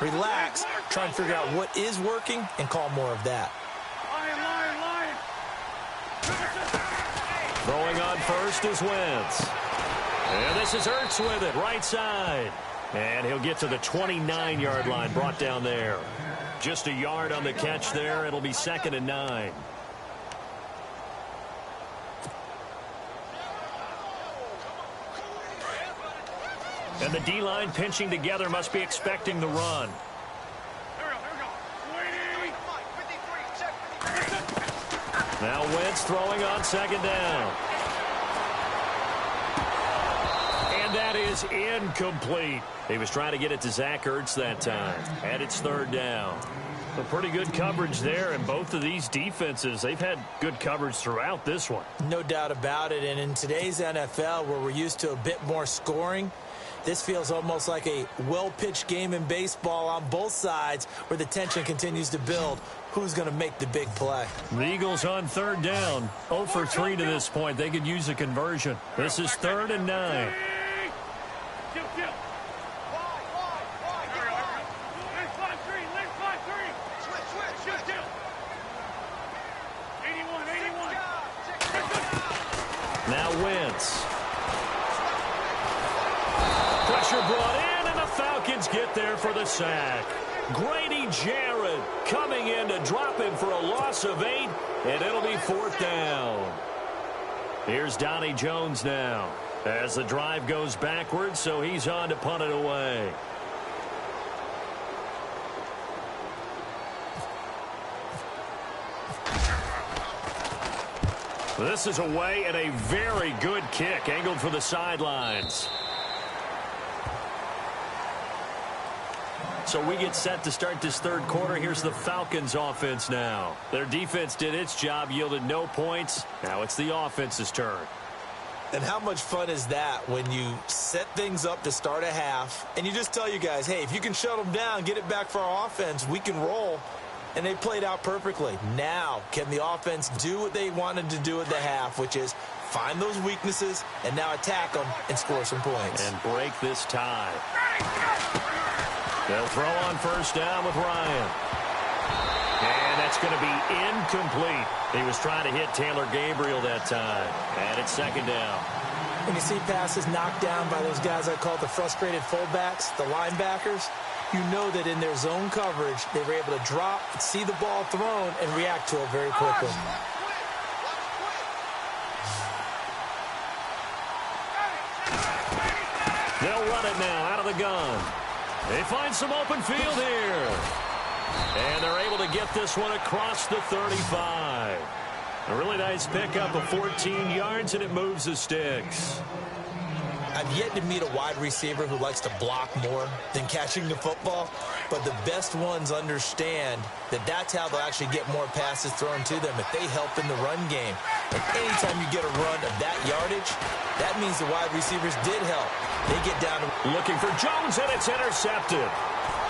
relax, try and figure out what is working, and call more of that. Throwing on first is Wentz. And this is Ertz with it, right side. And he'll get to the 29-yard line, brought down there. Just a yard on the catch there. It'll be 2nd and 9. And the D-line pinching together, must be expecting the run. Now Wentz throwing on 2nd down. And that is incomplete. He was trying to get it to Zach Ertz that time. And it's 3rd down. So pretty good coverage there, and both of these defenses, they've had good coverage throughout this one. No doubt about it. And in today's NFL, where we're used to a bit more scoring, this feels almost like a well-pitched game in baseball on both sides where the tension continues to build. Who's going to make the big play? The Eagles on 3rd down. 0 for 3 to this point. They could use a conversion. This is 3rd and 9. Now Wentz. Pressure brought in, and the Falcons get there for the sack. Grady Jarrett coming in to drop him for a loss of 8, and it'll be 4th down. Here's Donnie Jones now as the drive goes backwards, so he's on to punt it away. This is away, and a very good kick angled for the sidelines. So we get set to start this 3rd quarter. Here's the Falcons offense now. Their defense did its job, yielded no points. Now it's the offense's turn. And how much fun is that when you set things up to start a half, and you just tell you guys, hey, if you can shut them down, get it back for our offense, we can roll. And they played out perfectly. Now, can the offense do what they wanted to do at the half, which is find those weaknesses and now attack them and score some points. And break this tie. They'll throw on 1st down with Ryan. And that's going to be incomplete. He was trying to hit Taylor Gabriel that time. And it's 2nd down. When you see passes knocked down by those guys I call the frustrated fullbacks, the linebackers, you know that in their zone coverage, they were able to drop, see the ball thrown, and react to it very quickly. They'll run it now out of the gun. They find some open field here. And they're able to get this one across the 35. A really nice pickup of 14 yards, and it moves the sticks. I've yet to meet a wide receiver who likes to block more than catching the football, but the best ones understand that that's how they'll actually get more passes thrown to them if they help in the run game. And anytime you get a run of that yardage, that means the wide receivers did help. They get down to looking for Jones, and it's intercepted.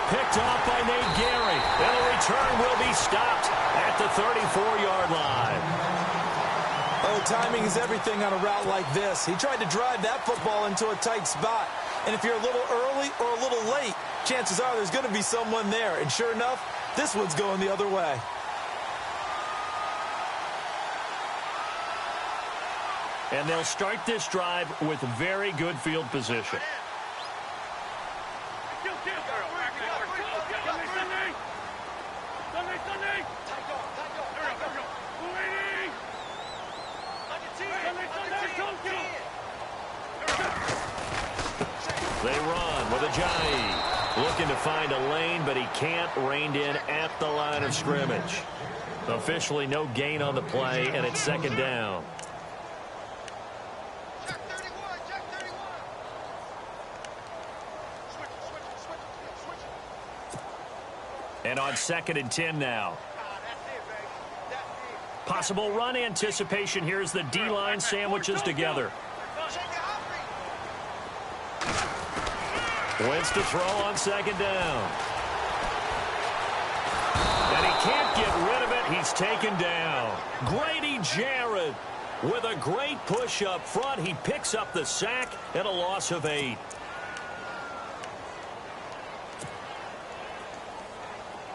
Picked off by Nate Gary, and the return will be stopped at the 34-yard line. Oh, timing is everything on a route like this. He tried to drive that football into a tight spot. And if you're a little early or a little late, chances are there's going to be someone there. And sure enough, this one's going the other way. And they'll start this drive with very good field position. They run with Ajayi. Looking to find a lane, but he can't. Reined in at the line of scrimmage. Officially no gain on the play, and it's 2nd down. And on 2nd and 10 now. Possible run anticipation here as the D-line sandwiches together. Wentz to throw on 2nd down. And he can't get rid of it. He's taken down. Grady Jarrett with a great push up front. He picks up the sack and a loss of 8.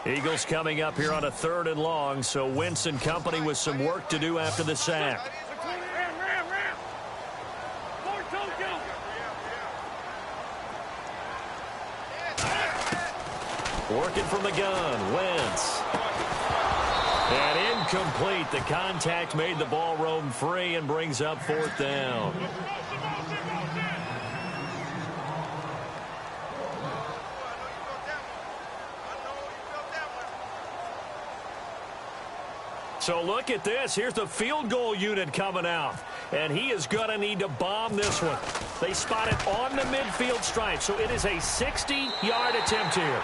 Eagles coming up here on a 3rd and long, so Wentz and company with some work to do after the sack. Working from the gun, Wentz. And incomplete. The contact made the ball roam free and brings up 4th down. So look at this. Here's the field goal unit coming out. And he is going to need to bomb this one. They spot it on the midfield stripe. So it is a 60-yard attempt here.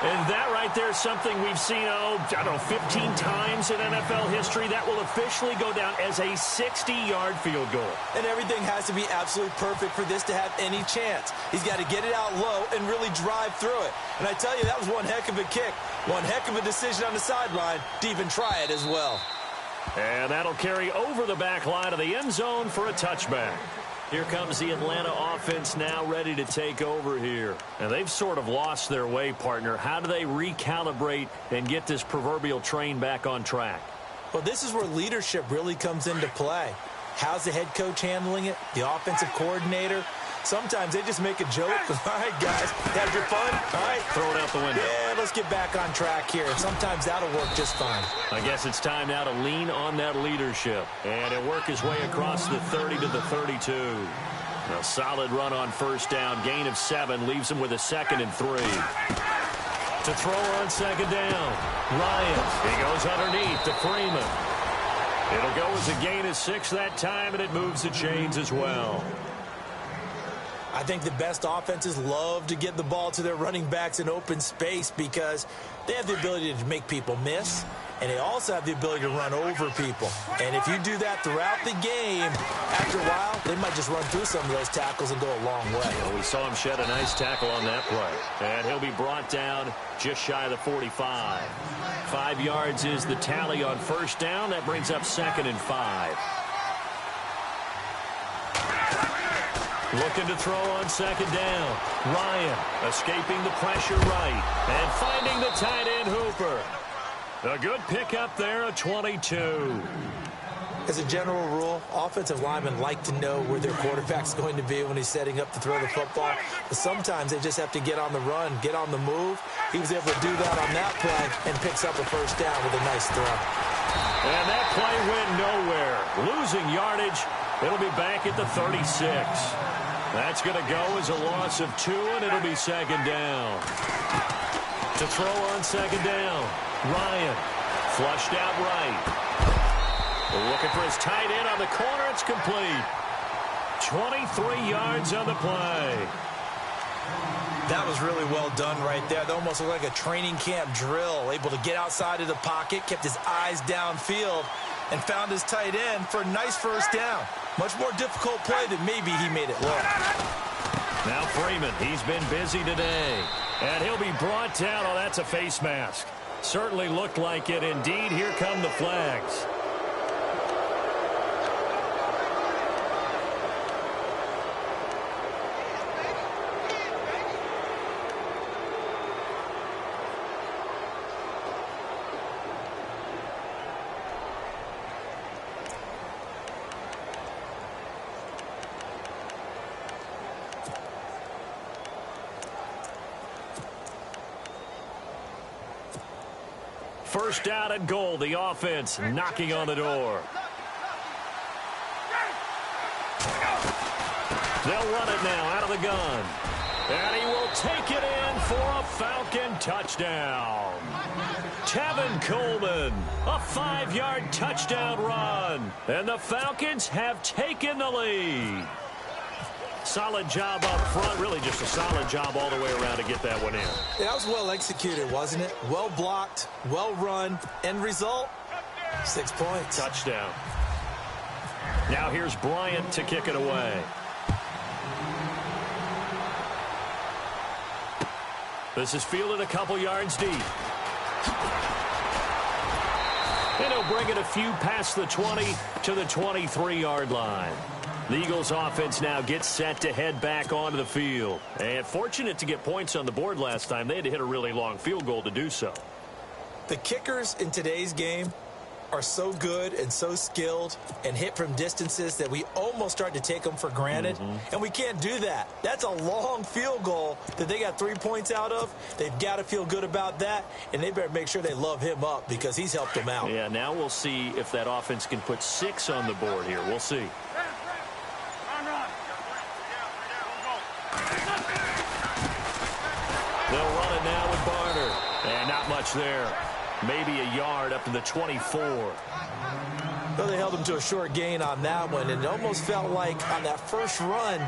And that right there is something we've seen, I don't know, 15 times in NFL history. That will officially go down as a 60-yard field goal. And everything has to be absolutely perfect for this to have any chance. He's got to get it out low and really drive through it. And I tell you, that was one heck of a kick. One heck of a decision on the sideline to even try it as well. And that'll carry over the back line of the end zone for a touchback. Here comes the Atlanta offense now ready to take over here. And they've sort of lost their way, partner. How do they recalibrate and get this proverbial train back on track? Well, this is where leadership really comes into play. How's the head coach handling it? The offensive coordinator? Sometimes they just make a joke. All right, guys, had your fun? All right. Throw it out the window. Yeah, let's get back on track here. Sometimes that'll work just fine. I guess it's time now to lean on that leadership. And he'll work his way across the 30 to the 32. A solid run on 1st down. Gain of 7 leaves him with a 2nd and 3. To throw on 2nd down. Ryan. He goes underneath to Freeman. It'll go as a gain of 6 that time, and it moves the chains as well. I think the best offenses love to get the ball to their running backs in open space because they have the ability to make people miss, and they also have the ability to run over people. And if you do that throughout the game, after a while, they might just run through some of those tackles and go a long way. Well, we saw him shed a nice tackle on that play. And he'll be brought down just shy of the 45. 5 yards is the tally on 1st down. That brings up 2nd and 5. Looking to throw on 2nd down. Ryan escaping the pressure right. And finding the tight end Hooper. A good pickup there, a 22. As a general rule, offensive linemen like to know where their quarterback's going to be when he's setting up to throw the football. But sometimes they just have to get on the run, get on the move. He was able to do that on that play and picks up a 1st down with a nice throw. And that play went nowhere. Losing yardage. It'll be back at the 36. That's going to go as a loss of 2, and it'll be 2nd down. To throw on 2nd down. Ryan flushed out right. Looking for his tight end on the corner. It's complete. 23 yards on the play. That was really well done right there. That almost looked like a training camp drill. Able to get outside of the pocket, kept his eyes downfield, and found his tight end for a nice 1st down. Much more difficult play than maybe he made it look. Now Freeman, he's been busy today. And he'll be brought down. Oh, that's a face mask. Certainly looked like it. Indeed, here come the flags. First down and goal. The offense knocking on the door. They'll run it now out of the gun. And he will take it in for a Falcon touchdown. Tevin Coleman, a 5-yard touchdown run. And the Falcons have taken the lead. Solid job up front. Really just a solid job all the way around to get that one in. Yeah, that was well executed, wasn't it? Well blocked, well run. End result, 6 points. Touchdown. Now here's Bryant to kick it away. This is fielded a couple yards deep. And he'll bring it a few past the 20 to the 23-yard line. The Eagles offense now gets set to head back onto the field. And fortunate to get points on the board last time. They had to hit a really long field goal to do so. The kickers in today's game are so good and so skilled and hit from distances that we almost start to take them for granted. And we can't do that. That's a long field goal that they got 3 points out of. They've got to feel good about that, and they better make sure they love him up because he's helped them out. Yeah, now we'll see if that offense can put 6 on the board here. We'll see. They'll run it now with Barner. And not much there. Maybe a yard up to the 24. Well, they held him to a short gain on that one, and it almost felt like on that first run,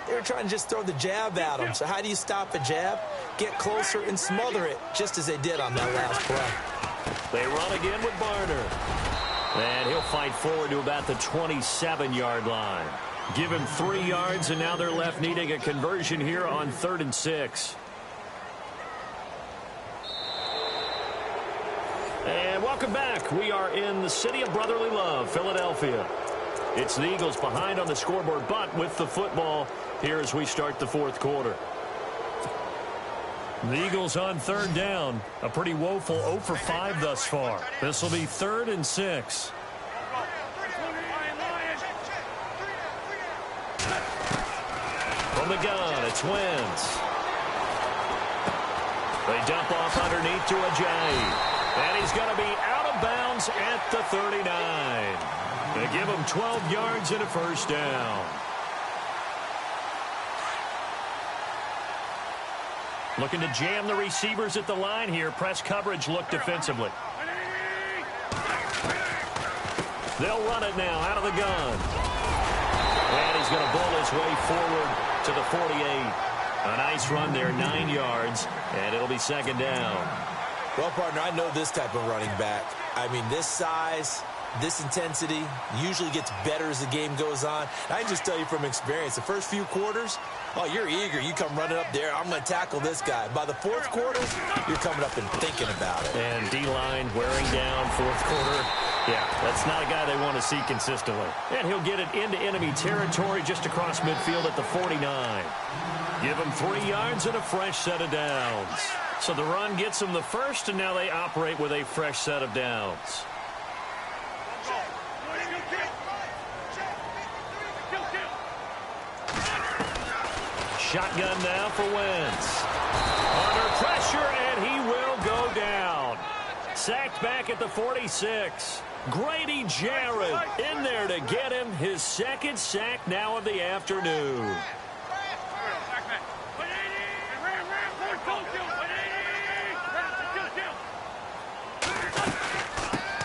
they were trying to just throw the jab at him. So how do you stop a jab? Get closer and smother it, just as they did on that last play. They run again with Barner. And he'll fight forward to about the 27-yard line. Give him 3 yards, and now they're left needing a conversion here on 3rd and 6. And welcome back. We are in the city of brotherly love, Philadelphia. It's the Eagles behind on the scoreboard, but with the football here as we start the 4th quarter. The Eagles on 3rd down. A pretty woeful 0 for 5 thus far. This will be 3rd and 6. From the gun, it's Wentz. They dump off underneath to Ajayi. And he's going to be out of bounds at the 39. They give him 12 yards and a first down. Looking to jam the receivers at the line here. Press coverage look defensively. They'll run it now out of the gun. And he's going to bowl his way forward to the 48. A nice run there, 9 yards, and it'll be 2nd down. Well, partner, I know this type of running back. I mean, this size, this intensity usually gets better as the game goes on. And I can just tell you from experience, the first few quarters, oh, you're eager. You come running up there, I'm going to tackle this guy. By the 4th quarter, you're coming up and thinking about it. And D-line wearing down 4th quarter. Yeah, that's not a guy they want to see consistently. And he'll get it into enemy territory just across midfield at the 49. Give him 3 yards and a fresh set of downs. So the run gets them the first, and now they operate with a fresh set of downs. Shotgun now for Wentz. Under pressure, and he will go down. Sacked back at the 46. Grady Jarrett in there to get him his 2nd sack now of the afternoon.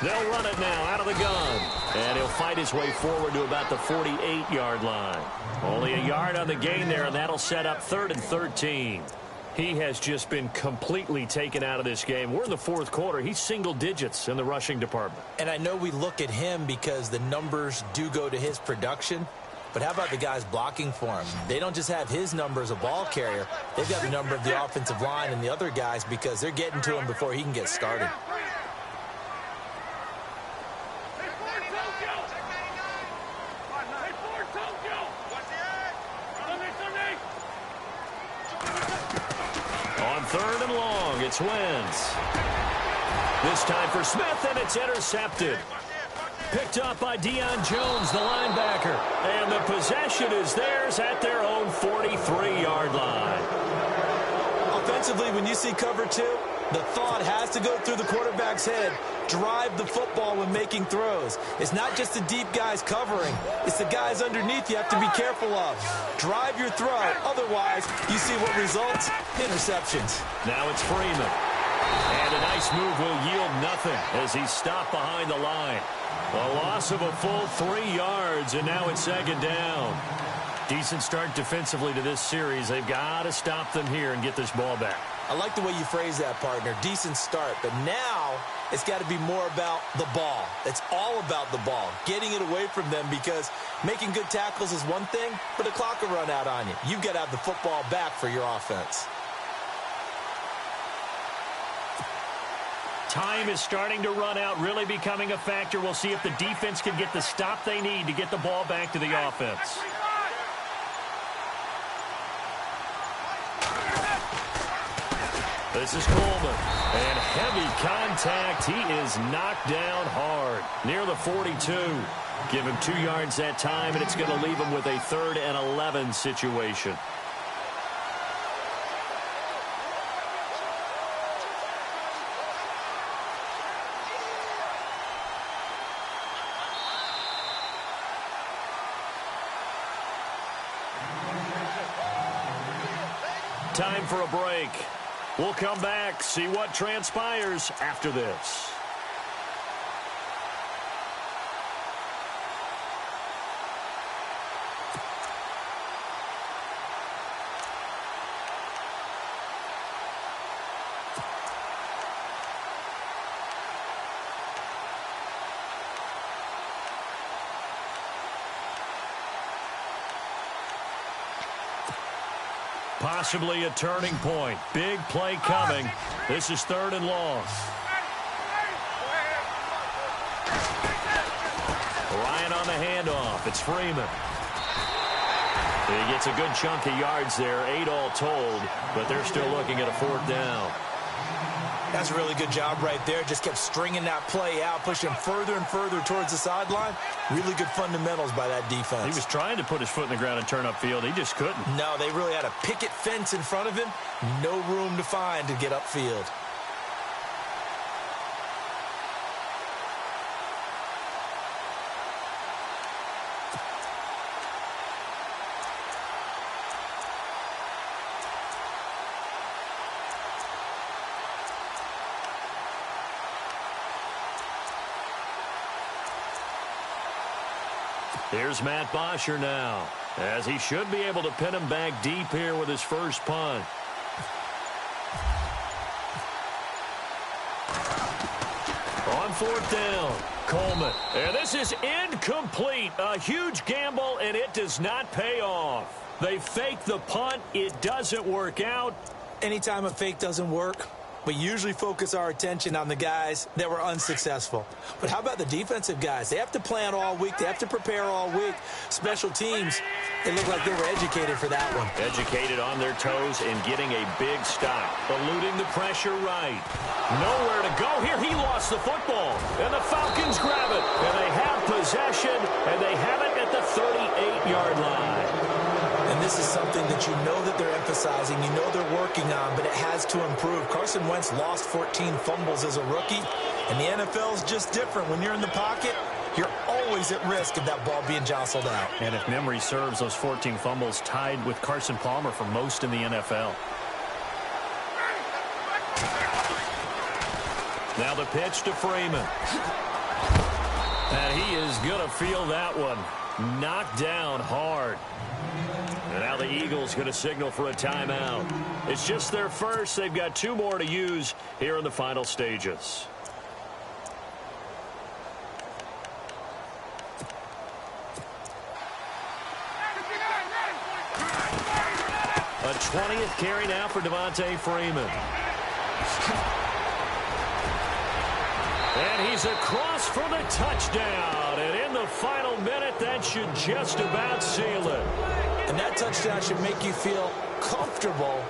They'll run it now out of the gun. And he'll fight his way forward to about the 48-yard line. Only a yard on the gain there, and that'll set up 3rd and 13. He has just been completely taken out of this game. We're in the 4th quarter. He's single digits in the rushing department. And I know we look at him because the numbers do go to his production. But how about the guys blocking for him? They don't just have his number as a ball carrier. They've got the number of the offensive line and the other guys because they're getting to him before he can get started. On 3rd and long, it's Wentz. This time for Smith, and it's intercepted. Picked up by Deion Jones, the linebacker. And the possession is theirs at their own 43-yard line. Offensively, when you see cover 2, the thought has to go through the quarterback's head. Drive the football when making throws. It's not just the deep guys covering. It's the guys underneath you have to be careful of. Drive your throw. Otherwise, you see what results? Interceptions. Now it's Freeman. And a nice move will yield nothing as he's stopped behind the line. A loss of a full 3 yards, and now it's 2nd down. Decent start defensively to this series. They've got to stop them here and get this ball back. I like the way you phrase that, partner. Decent start. But now it's got to be more about the ball. It's all about the ball. Getting it away from them because making good tackles is one thing, but the clock will run out on you. You've got to have the football back for your offense. Time is starting to run out, really becoming a factor. We'll see if the defense can get the stop they need to get the ball back to the offense. This is Coleman. And heavy contact. He is knocked down hard near the 42. Give him 2 yards that time, and it's going to leave him with a 3rd and 11 situation. Time for a break. We'll come back, see what transpires after this. Possibly a turning point. Big play coming. This is 3rd and long. Ryan on the handoff. It's Freeman. He gets a good chunk of yards there, 8 all told, but they're still looking at a 4th down. That's a really good job right there. Just kept stringing that play out, pushing further and further towards the sideline. Really good fundamentals by that defense. He was trying to put his foot in the ground and turn upfield. He just couldn't. No, they really had a picket fence in front of him. No room to find to get upfield. Here's Matt Bosher now, as he should be able to pin him back deep here with his first punt. On 4th down, Coleman. And this is incomplete. A huge gamble, and it does not pay off. They fake the punt. It doesn't work out. Anytime a fake doesn't work, we usually focus our attention on the guys that were unsuccessful. But how about the defensive guys? They have to plan all week. They have to prepare all week. Special teams, they look like they were educated for that one. Educated on their toes and getting a big stop. Eluding the pressure right. Nowhere to go here. He lost the football. And the Falcons grab it. And they have possession. And they have it at the 38-yard line. And this is something that you know that they're emphasizing, you know they're working on, but it has to improve. Carson Wentz lost 14 fumbles as a rookie, and the NFL is just different. When you're in the pocket, you're always at risk of that ball being jostled out. And if memory serves, those 14 fumbles tied with Carson Palmer for most in the NFL. Now the pitch to Freeman. And he is going to feel that one. Knocked down hard. And now the Eagles going to signal for a timeout. It's just their first. They've got 2 more to use here in the final stages. A 20th carry now for Devontae Freeman. And he's across for the touchdown. And in the final minute, that should just about seal it. And that touchdown should make you feel comfortable.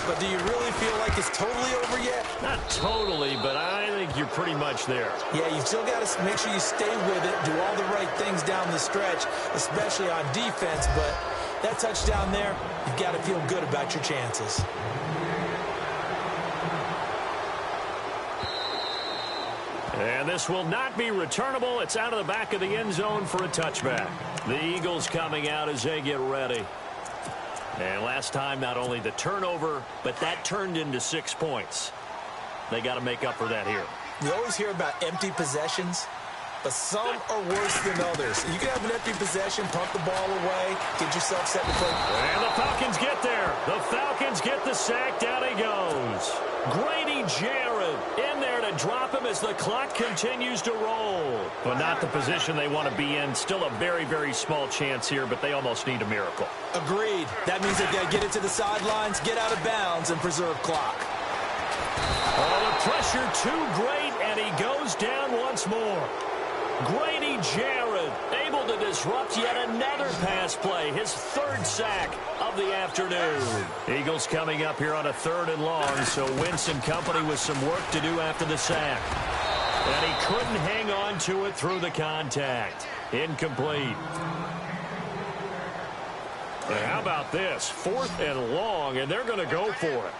But do you really feel like it's totally over yet? Not totally, but I think you're pretty much there. Yeah, you've still got to make sure you stay with it, do all the right things down the stretch, especially on defense. But that touchdown there, you've got to feel good about your chances. And this will not be returnable. It's out of the back of the end zone for a touchback. The Eagles coming out as they get ready. And last time, not only the turnover, but that turned into 6 points. They got to make up for that here. You always hear about empty possessions, but some are worse than others. You can have an empty possession, punt the ball away, get yourself set to play. And the Falcons get there. The Falcons get the sack. Down he goes. Grady Jarrett in there to drop him as the clock continues to roll. But not the position they want to be in. Still a very, very small chance here, but they almost need a miracle. Agreed. That means they've got to get it to the sidelines, get out of bounds, and preserve clock. Oh, the pressure too great, and he goes down once more. Grady Jarrett Jared able to disrupt yet another pass play, his third sack of the afternoon. Eagles coming up here on a 3rd and long, so Wentz and company with some work to do after the sack. And he couldn't hang on to it through the contact. Incomplete. And how about this? 4th and long, and they're going to go for it.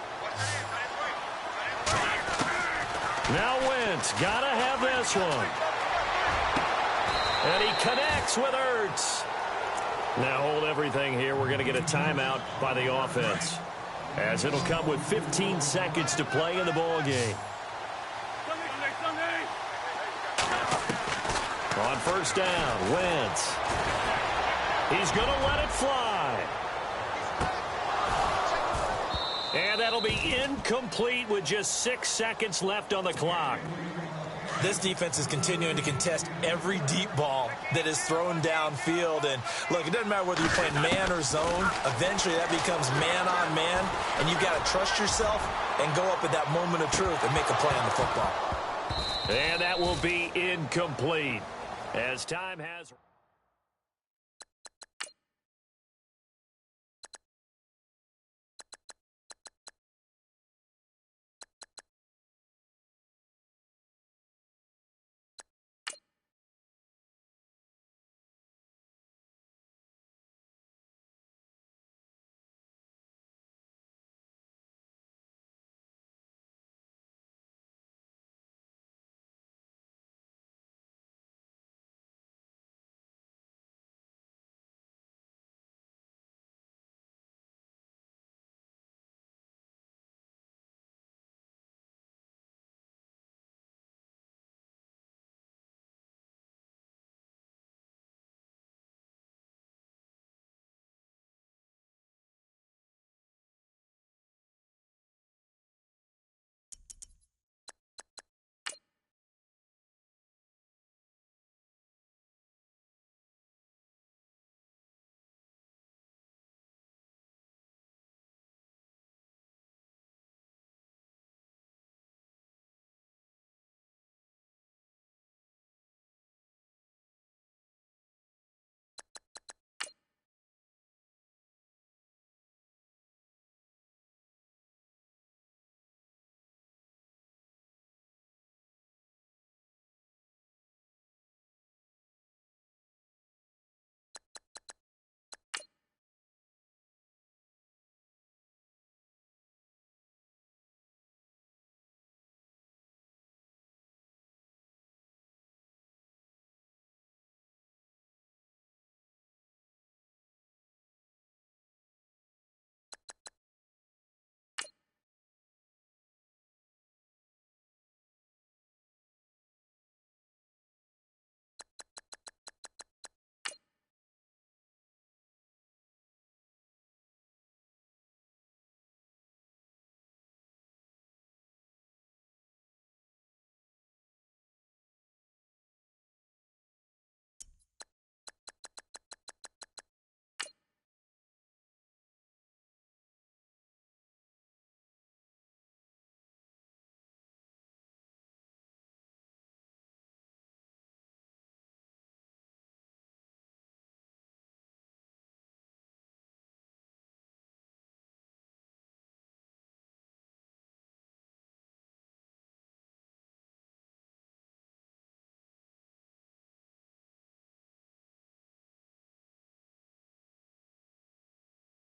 Now Wentz, got to have this one. And he connects with Ertz. Now hold everything here. We're going to get a timeout by the offense, as it'll come with 15 seconds to play in the ball game. On 1st down, Wentz. He's going to let it fly. And that'll be incomplete with just 6 seconds left on the clock. This defense is continuing to contest every deep ball that is thrown downfield. And, look, it doesn't matter whether you're playing man or zone. Eventually that becomes man on man, and you've got to trust yourself and go up at that moment of truth and make a play on the football. And that will be incomplete, as time has...